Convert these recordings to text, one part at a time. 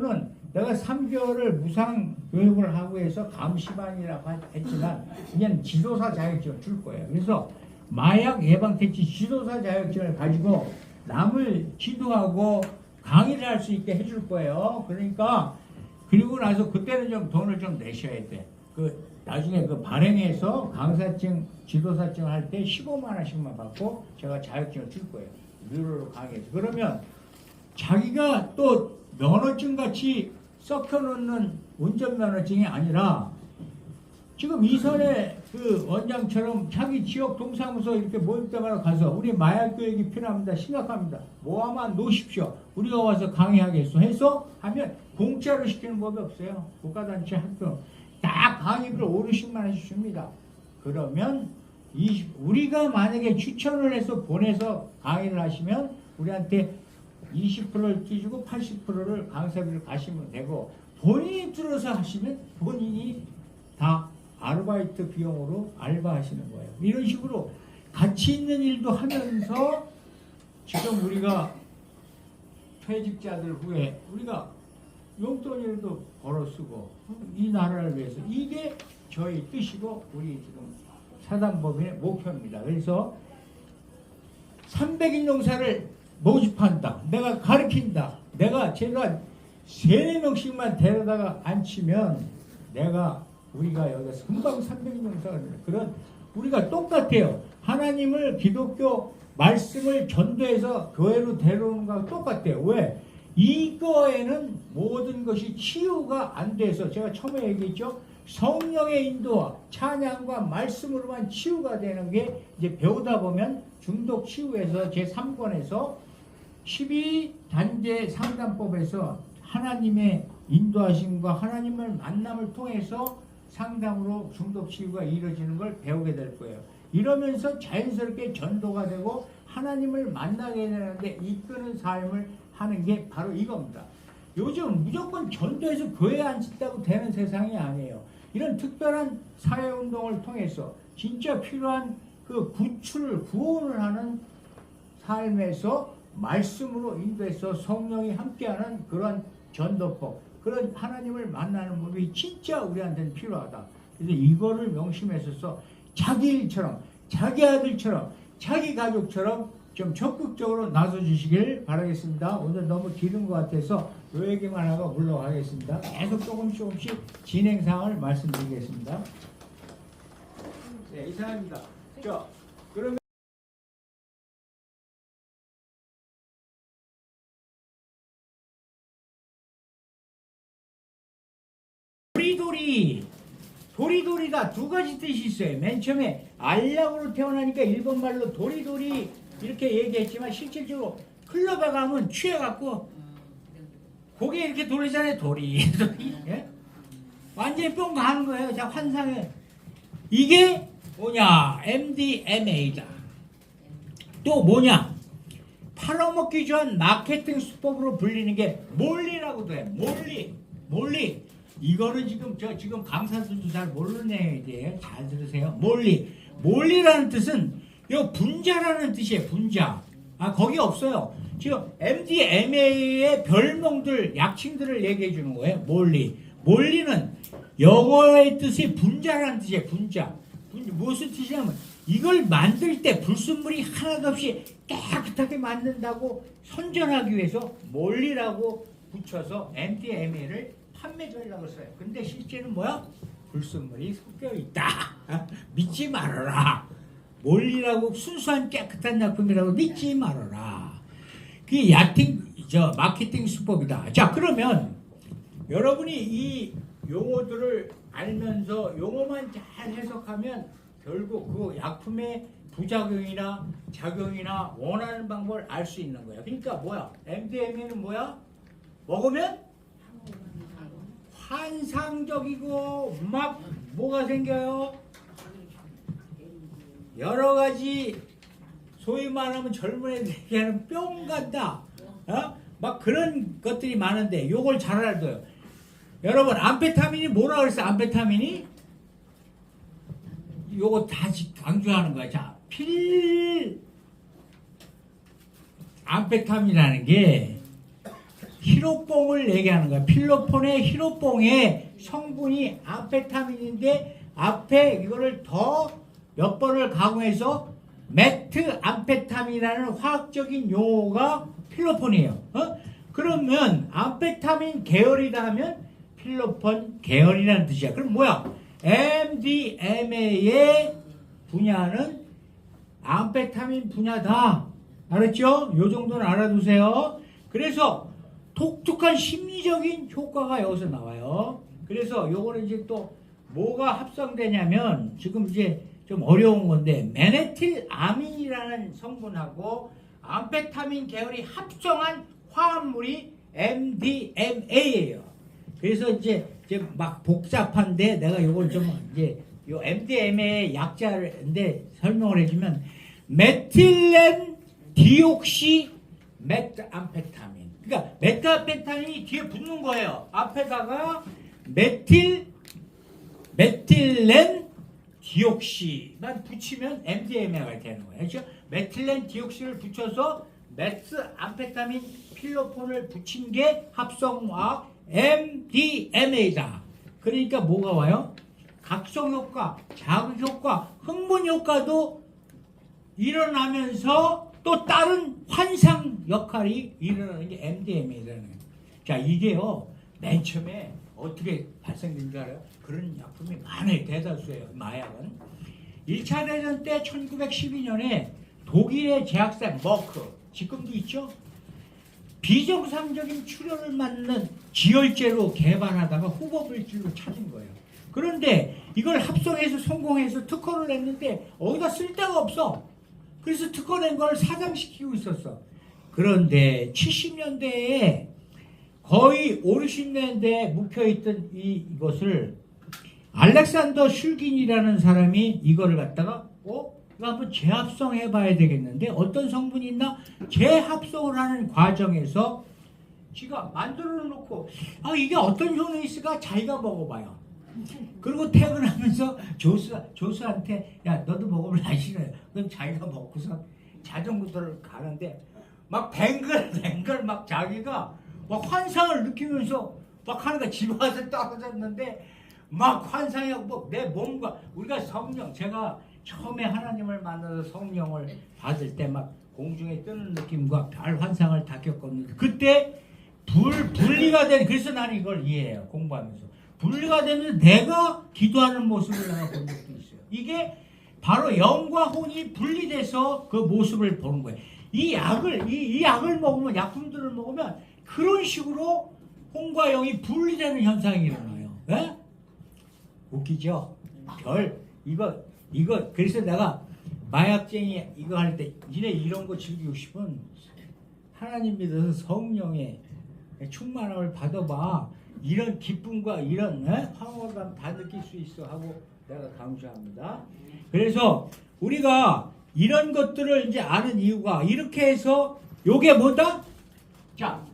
는 내가 3개월을 무상 교육을 하고 해서 감시반이라고 했지만 그냥 지도사 자격증을 줄 거예요. 그래서 마약 예방 퇴치 지도사 자격증을 가지고 남을 지도하고 강의를 할 수 있게 해줄 거예요. 그러니까 그리고 나서 그때는 좀 돈을 좀 내셔야 돼. 그 나중에 그 발행해서 강사증 지도사증을 할 때 15만 원씩만 받고 제가 자격증을 줄 거예요. 무료로 강의해서. 그러면 자기가 또 면허증 같이 썩혀놓는 운전면허증이 아니라 지금 이선의 그 원장처럼 자기 지역 동사무소 이렇게 모임 때마다 가서 우리 마약 교육이 필요합니다. 심각합니다. 모아만 놓으십시오. 우리가 와서 강의하겠소 해서 하면 공짜로 시키는 법이 없어요. 국가단체 학교 딱 강의비를 5,000만 원씩 줍니다. 그러면 우리가 만약에 추천을 해서 보내서 강의를 하시면 우리한테 20%를 끼주고 80%를 강사비를 가시면 되고 본인이 들어서 하시면 본인이 다 아르바이트 비용으로 알바하시는 거예요. 이런 식으로 가치 있는 일도 하면서 지금 우리가 퇴직자들 후에 우리가 용돈이라도 벌어 쓰고 이 나라를 위해서 이게 저희 뜻이고 우리 지금 사단법인의 목표입니다. 그래서 300인 농사를 모집한다. 내가 가르친다. 제가 3-4명씩만 데려다가 앉히면 우리가 여기서 금방 300인 농사가 됩니다. 그런 우리가 똑같아요. 하나님을 기독교 말씀을 전도해서 교회로 데려오는 거하고 똑같아요. 왜? 이거에는 모든 것이 치유가 안 돼서 제가 처음에 얘기했죠. 성령의 인도와 찬양과 말씀으로만 치유가 되는 게 이제 배우다 보면 중독 치유에서 제3권에서 12단계 상담법에서 하나님의 인도하심과 하나님을 만남을 통해서 상담으로 중독 치유가 이루어지는 걸 배우게 될 거예요. 이러면서 자연스럽게 전도가 되고 하나님을 만나게 되는데 이끄는 삶을 하는 게 바로 이겁니다. 요즘 무조건 전도해서 교회에 앉힌다고 되는 세상이 아니에요. 이런 특별한 사회운동을 통해서 진짜 필요한 그 구원을 하는 삶에서 말씀으로 인도해서 성령이 함께하는 그런 전도법, 그런 하나님을 만나는 법이 진짜 우리한테는 필요하다. 그래서 이거를 명심해서 자기 일처럼, 자기 아들처럼, 자기 가족처럼 좀 적극적으로 나서주시길 바라겠습니다. 오늘 너무 길은 것 같아서 요 얘기만 하고 물러가겠습니다. 계속 조금씩 진행사항을 말씀드리겠습니다. 네, 이상입니다. 그러면 도리도리가 두 가지 뜻이 있어요. 맨 처음에 알약으로 태어나니까 일본 말로 도리도리 이렇게 얘기했지만 실질적으로 클럽에 가면 취해갖고 고개 이렇게 돌리잖아요. 도리. 예? 완전히 뿅 가는 거예요. 자, 환상에. 이게 뭐냐? MDMA다. 또 뭐냐? 팔아먹기 좋은 마케팅 수법으로 불리는 게 몰리라고도 해. 몰리. 이거는 지금 강사들도 잘 모르는 내용이에요. 잘 들으세요. 몰리라는 뜻은 요 분자라는 뜻이에요. 분자. 거기 없어요. 지금 MDMA의 별명들, 약칭들을 얘기해 주는 거예요. 몰리는 영어의 뜻이 분자라는 뜻이에요. 분자. 무슨 뜻이냐면 이걸 만들 때 불순물이 하나도 없이 깨끗하게 만든다고 선전하기 위해서 몰리라고 붙여서 MDMA를 판매 전략을 써요. 근데 실제는 뭐야? 불순물이 섞여 있다. 믿지 말아라. 몰리라고 순수한 깨끗한 약품이라고 믿지 말아라. 그게 마케팅 수법이다. 자, 그러면 여러분이 이 용어들을 알면서 용어만 잘 해석하면 결국 그 약품의 부작용이나 작용이나 원하는 방법을 알 수 있는 거야. 그러니까 뭐야? MDMA는 뭐야? 먹으면 환상적이고 막 뭐가 생겨요? 여러 가지 소위 말하면 젊은 애들 얘기하는 뿅 간다. 막 그런 것들이 많은데 요걸 잘 알아둬요. 여러분 암페타민이 뭐라 그랬어? 암페타민이 요거 다시 강조하는 거야. 자, 암페타민이라는 게 히로뽕을 얘기하는 거야. 필로폰의 히로뽕의 성분이 암페타민인데 앞에 이거를 더 몇 번을 가공해서 메트암페타민이라는 화학적인 용어가 필로폰이에요. 그러면 암페타민 계열이다 하면 필로폰 계열이라는 뜻이야. 그럼 뭐야? MDMA의 분야는 암페타민 분야다. 알았죠? 요 정도는 알아두세요. 그래서 독특한 심리적인 효과가 여기서 나와요. 그래서 요거는 이제 또 뭐가 합성되냐면 지금 이제 좀 어려운 건데 메네틸아민이라는 성분하고 암페타민 계열이 합성한 화합물이 MDMA예요. 그래서 이제 막 복잡한데 내가 요걸 좀 이제 요 MDMA 약자인데 설명을 해주면 메틸렌 디옥시 메트암페타민. 그러니까 메트암페타민이 뒤에 붙는 거예요. 앞에다가 메틸렌 디옥시만 붙이면 MDMA가 되는 거예요. 그렇죠? 메틸렌 디옥시를 붙여서 메트암페타민 필로폰을 붙인 게 합성화학 MDMA다. 그러니까 뭐가 와요? 각성 효과, 자극 효과, 흥분 효과도 일어나면서 또 다른 환상 역할이 일어나는 게 MDMA라는 거예요. 자, 이게요, 맨 처음에 어떻게 발생된 줄 알아요? 그런 약품이 많아요. 대다수예요. 마약은. 1차 대전 때 1912년에 독일의 제약사 머크, 지금도 있죠? 비정상적인 출혈을 막는 지혈제로 개발하다가 후보물질로 찾은 거예요. 그런데 이걸 합성해서 성공해서 특허를 냈는데 어디다 쓸 데가 없어. 그래서 특허 낸 걸 사장시키고 있었어. 그런데 70년대에 거의 5, 60년대에 묵혀있던 이것을 알렉산더 슐긴이라는 사람이 이거를 갖다가 이거 한번 재합성해 봐야 되겠는데 어떤 성분이 있나? 재합성을 하는 과정에서 지가 만들어 놓고 이게 어떤 효능이 있을까? 자기가 먹어봐요. 그리고 퇴근하면서 조수한테 야 너도 먹으면 안 싫어요. 그럼 자기가 먹고서 자전거를 가는데 막 뱅글뱅글 막 자기가 막 환상을 느끼면서 막 하는 거야. 집에 와서 떨어졌는데 막 환상하고 내 몸과 우리가 성령, 제가 처음에 하나님을 만나서 성령을 받을 때 막 공중에 뜨는 느낌과 별 환상을 다 겪었는데 그때 분리가 된, 그래서 나는 이걸 이해해요. 공부하면서 분리가 되면서 내가 기도하는 모습을 내가 본 적도 있어요. 이게 바로 영과 혼이 분리돼서 그 모습을 보는 거예요. 이 약을 먹으면, 약품들을 먹으면 그런 식으로 혼과 영이 분리되는 현상이 일어나요. 예? 웃기죠? 이거 그래서 내가 마약쟁이 이거 할 때 니네 이런 거 즐기고 싶으면 하나님 믿어서 성령의 충만함을 받아봐. 이런 기쁨과 이런 황홀감 다 느낄 수 있어 하고 내가 강조합니다. 그래서 우리가 이런 것들을 이제 아는 이유가 이렇게 해서 요게 뭐다? 자,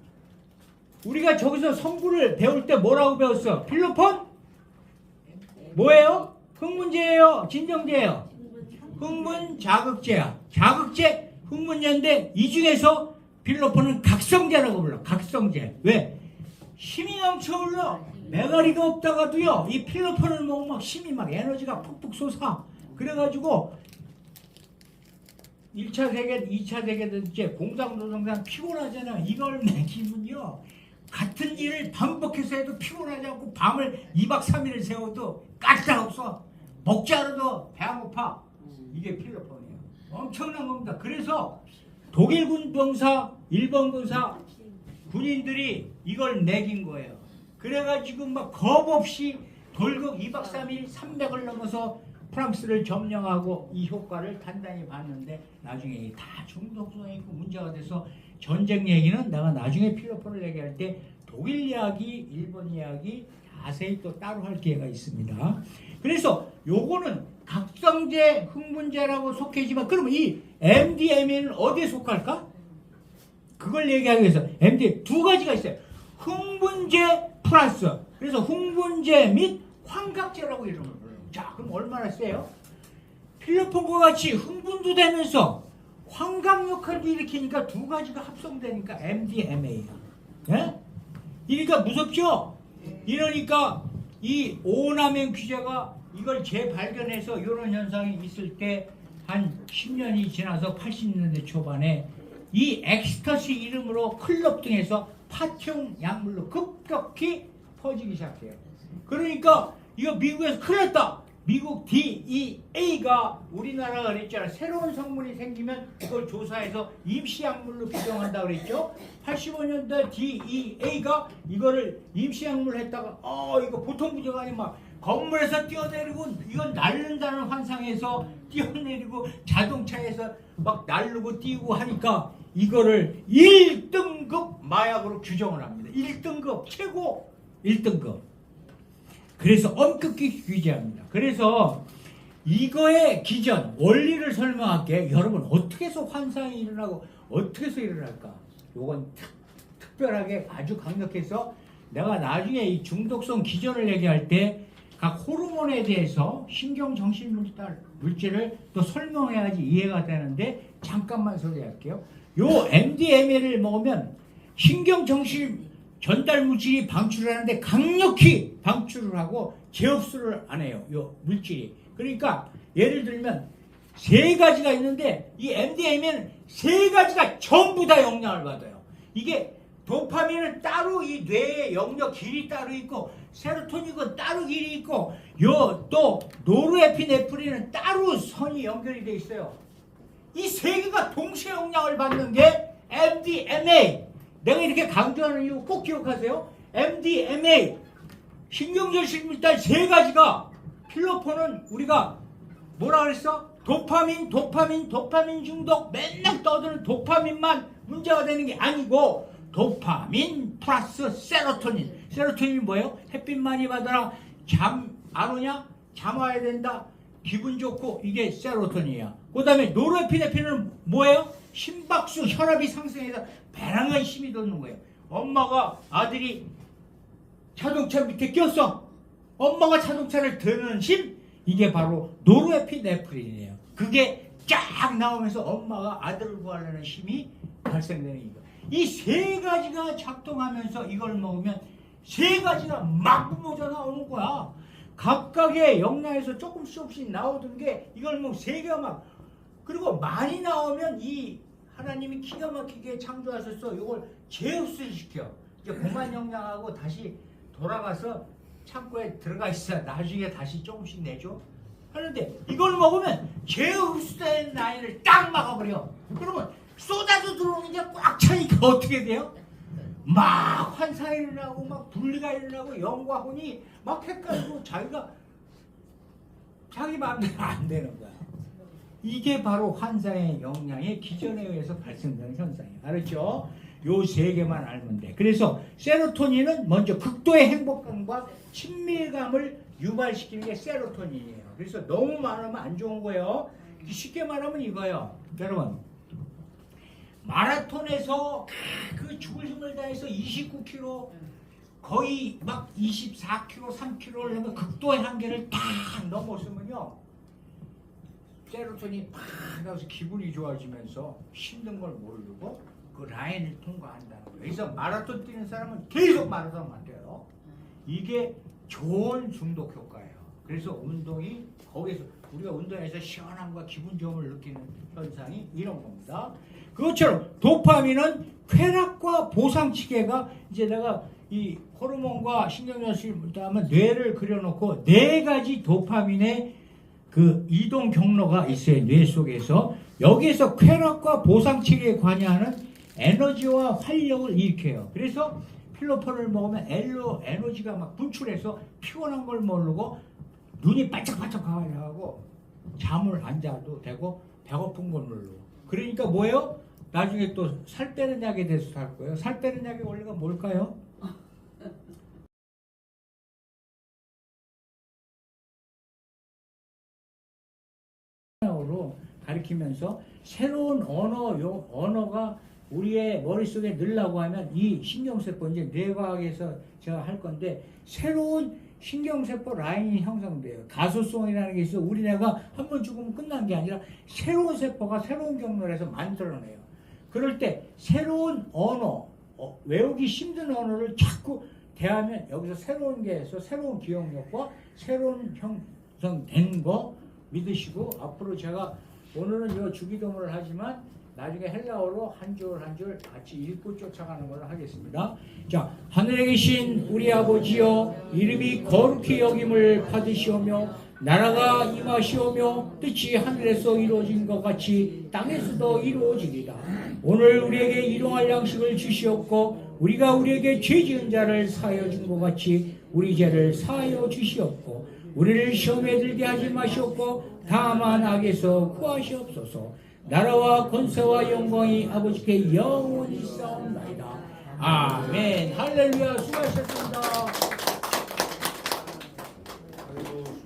우리가 저기서 성분을 배울 때 뭐라고 배웠어? 필로폰? 뭐예요? 흥분제예요? 진정제예요? 흥분 자극제야. 자극제, 흥분제인데 이 중에서 필로폰은 각성제라고 불러. 각성제. 왜? 힘이 넘쳐 흘러. 메가리가 없다가도요. 이 필로폰을 먹으면 막 힘이 막 에너지가 푹푹 솟아. 그래가지고 1차 세계, 2차 세계든 이제 공장노동상 피곤하잖아. 이걸 먹이면요. 같은 일을 반복해서 해도 피곤하지 않고 밤을 2박 3일을 세워도 까딱없어. 먹지 않아도 배 안 고파. 이게 필로폰이에요. 엄청난 겁니다. 그래서 독일군 병사, 일본 군사, 군인들이 이걸 먹인 거예요. 그래가지고 막 겁 없이 돌격 2박 3일 300을 넘어서 프랑스를 점령하고 이 효과를 단단히 봤는데 나중에 다 중독성이 있고 문제가 돼서 전쟁 얘기는 내가 나중에 필로폰을 얘기할 때 독일 이야기, 일본 이야기 자세히 또 따로 할 기회가 있습니다. 그래서 요거는 각성제, 흥분제라고 속해지만 그러면 이 MDMA는 어디에 속할까? 그걸 얘기하기 위해서 MDMA 두 가지가 있어요. 흥분제 플러스, 그래서 흥분제 및 환각제라고 이름을 불러요. 자, 그럼 얼마나 세요? 필로폰과 같이 흥분도 되면서 환각 역할도 일으키니까 두 가지가 합성되니까 MDMA야. 예? 이러니까 무섭죠? 이러니까 이 오남용 규제가 이걸 재발견해서 이런 현상이 있을 때 한 10년이 지나서 80년대 초반에 이 엑스터시 이름으로 클럽 등에서 파티용 약물로 급격히 퍼지기 시작해요. 그러니까 이거 미국에서 큰일 났다. 미국 DEA가 우리나라가 그랬잖아. 새로운 성분이 생기면 그걸 조사해서 임시약물로 규정한다 그랬죠. 85년대 DEA가 이거를 임시약물로 했다가 이거 보통 문제가 아니면 막 건물에서 뛰어내리고 이건 날른다는 환상에서 뛰어내리고 자동차에서 막 날르고 뛰고 하니까 이거를 1등급 마약으로 규정을 합니다. 1등급 최고 1등급. 그래서 엄격히 규제합니다. 그래서 이거의 기전 원리를 설명할게. 여러분 어떻게 해서 환상이 일어나고 어떻게 해서 일어날까? 요건 특별하게 아주 강력해서 내가 나중에 이 중독성 기전을 얘기할 때 각 호르몬에 대해서 신경정신물질을 또 설명해야지 이해가 되는데 잠깐만 소개할게요. 요 MDMA를 먹으면 신경정신 전달 물질이 방출하는데 강력히 방출을 하고 재흡수를 안 해요. 요 물질이. 그러니까 예를 들면 세 가지가 있는데 이 MDMA는 세 가지가 전부 다 영향을 받아요. 이게 도파민은 따로 이 뇌의 영역 길이 따로 있고 세로토닌은 따로 길이 있고 요 또 노르에피네프린은 따로 선이 연결이 돼 있어요. 이 세 개가 동시에 영향을 받는 게 MDMA. 내가 이렇게 강조하는 이유 꼭 기억하세요. MDMA 신경전신물질 세 가지가 필로폰은 우리가 뭐라 그랬어? 도파민 중독 맨날 떠드는 도파민만 문제가 되는 게 아니고 도파민 플러스 세로토닌. 세로토닌이 뭐예요? 햇빛 많이 받아라. 잠 안 오냐? 잠 와야 된다. 기분 좋고 이게 세로토닌이야. 그 다음에 노르에피네프린은 뭐예요? 심박수 혈압이 상승해서 배낭에 힘이 돋는 거예요. 엄마가 아들이 자동차 밑에 꼈어. 엄마가 자동차를 드는 힘? 이게 바로 노르에피네프린이에요. 그게 쫙 나오면서 엄마가 아들을 구하려는 힘이 발생되는 거예요. 이 세 가지가 작동하면서 이걸 먹으면 세 가지가 막 뿜어져 나오는 거야. 각각의 영양에서 조금씩 나오던 게 이걸 뭐 세 개가 막 그리고 많이 나오면 이 하나님이 기가 막히게 창조하셔서 이걸 재흡수시켜. 이제 고만 영양하고 다시 돌아가서 창고에 들어가 있어. 나중에 다시 조금씩 내줘. 하는데 이걸 먹으면 재흡수된 라인을 딱 막아버려. 그러면 쏟아져 들어오는 게 꽉 차니까 어떻게 돼요? 막 환상이 일어나고 막 분리가 일어나고 영과 혼이 막 헷갈리고 자기 마음대로 안 되는 거야. 이게 바로 환상의 영향의 기전에 의해서 발생되는 현상이에요. 알았죠? 요 세 개만 알면 돼. 그래서 세로토닌은 먼저 극도의 행복감과 친밀감을 유발시키는 게 세로토닌이에요. 그래서 너무 많으면 안 좋은 거예요. 쉽게 말하면 이거예요. 여러분 마라톤에서 그 죽을 힘을 다해서 29km 거의 막 24km, 3km를 하면 극도의 한계를 딱 넘었으면요. 세로토닌이 팍 나와서 기분이 좋아지면서 힘든 걸 모르고 그 라인을 통과한다는 거예요. 그래서 마라톤 뛰는 사람은 계속 마라톤만 뛰어요. 이게 좋은 중독 효과예요. 그래서 운동이 거기서 우리가 운동해서 시원함과 기분 좋음을 느끼는 현상이 이런 겁니다. 그것처럼 도파민은 쾌락과 보상치계가 이제 내가 이 호르몬과 신경전신을 하면 뇌를 그려놓고 네 가지 도파민의 그 이동 경로가 있어요. 뇌 속에서 여기에서 쾌락과 보상치계에 관여하는 에너지와 활력을 일으켜요. 그래서 필로폰을 먹으면 에너지가 막 분출해서 피곤한 걸 모르고 눈이 반짝반짝하고 잠을 안 자도 되고 배고픈 걸 모르고 그러니까 뭐예요? 나중에 또 살 빼는 약에 대해서 할 거예요. 살 빼는 약의 원리가 뭘까요? 으로 가리키면서 새로운 언어가 우리의 머릿속에 넣으려고 하면 이 신경세포 이제 뇌과학에서 제가 할 건데 새로운 신경세포 라인이 형성돼요. 가소성이라는 게 있어. 우리 뇌가 한 번 죽으면 끝난 게 아니라 새로운 세포가 새로운 경로를 해서 만들어내요. 그럴 때 새로운 언어, 외우기 힘든 언어를 자꾸 대하면 여기서 새로운 게에서 새로운 기억력과 새로운 형성된 거 믿으시고 앞으로 제가 오늘은 이 주기도문을 하지만 나중에 헬라어로 한 줄 한 줄 같이 읽고 쫓아가는 걸로 하겠습니다. 자, 하늘에 계신 우리 아버지여 이름이 거룩히 여김을 받으시오며 나라가 임하시오며 뜻이 하늘에서 이루어진 것 같이 땅에서도 이루어지리라. 오늘 우리에게 일용할 양식을 주시옵고 우리가 우리에게 죄 지은 자를 사하여 준 것 같이 우리 죄를 사하여 주시옵고 우리를 시험에 들게 하지 마시옵고 다만 악에서 구하시옵소서. 나라와 권세와 영광이 아버지께 영원히 있사옵나이다. 아멘. 할렐루야. 수고하셨습니다. 아이고.